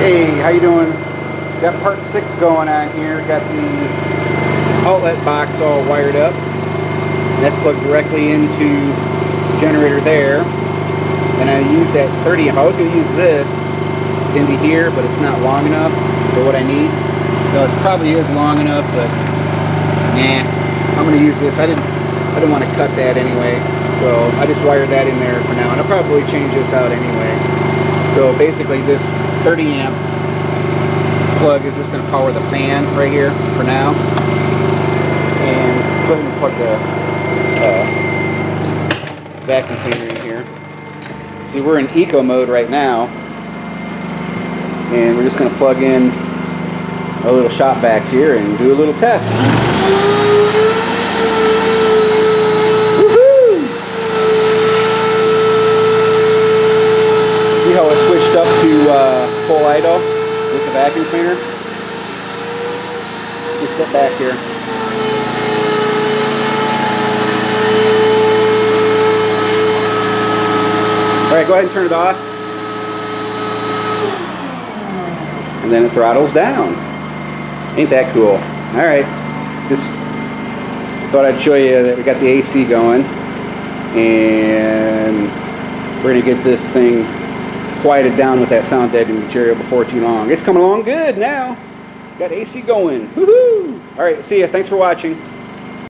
Hey, how you doing? Got part 6 going on here. Got the outlet box all wired up. And that's plugged directly into the generator there. And I use that 30 amp. I was going to use this into here, but it's not long enough for what I need. So it probably is long enough, but nah. I'm going to use this. I didn't want to cut that anyway. So I just wired that in there for now. And I'll probably change this out anyway. So basically this 30 amp plug is just going to power the fan right here for now. And go ahead and plug the vacuum cleaner in here. See, we're in eco mode right now. And we're just going to plug in a little shop back here and do a little test. See how it switched up to full idle with the vacuum cleaner? Just step back here. Alright, go ahead and turn it off. And then it throttles down. Ain't that cool? Alright, just thought I'd show you that we got the AC going. And we're going to get this thing quieted down with that sound deadening material before too long. It's coming along good now. Got AC going. Woohoo! Alright, see ya. Thanks for watching.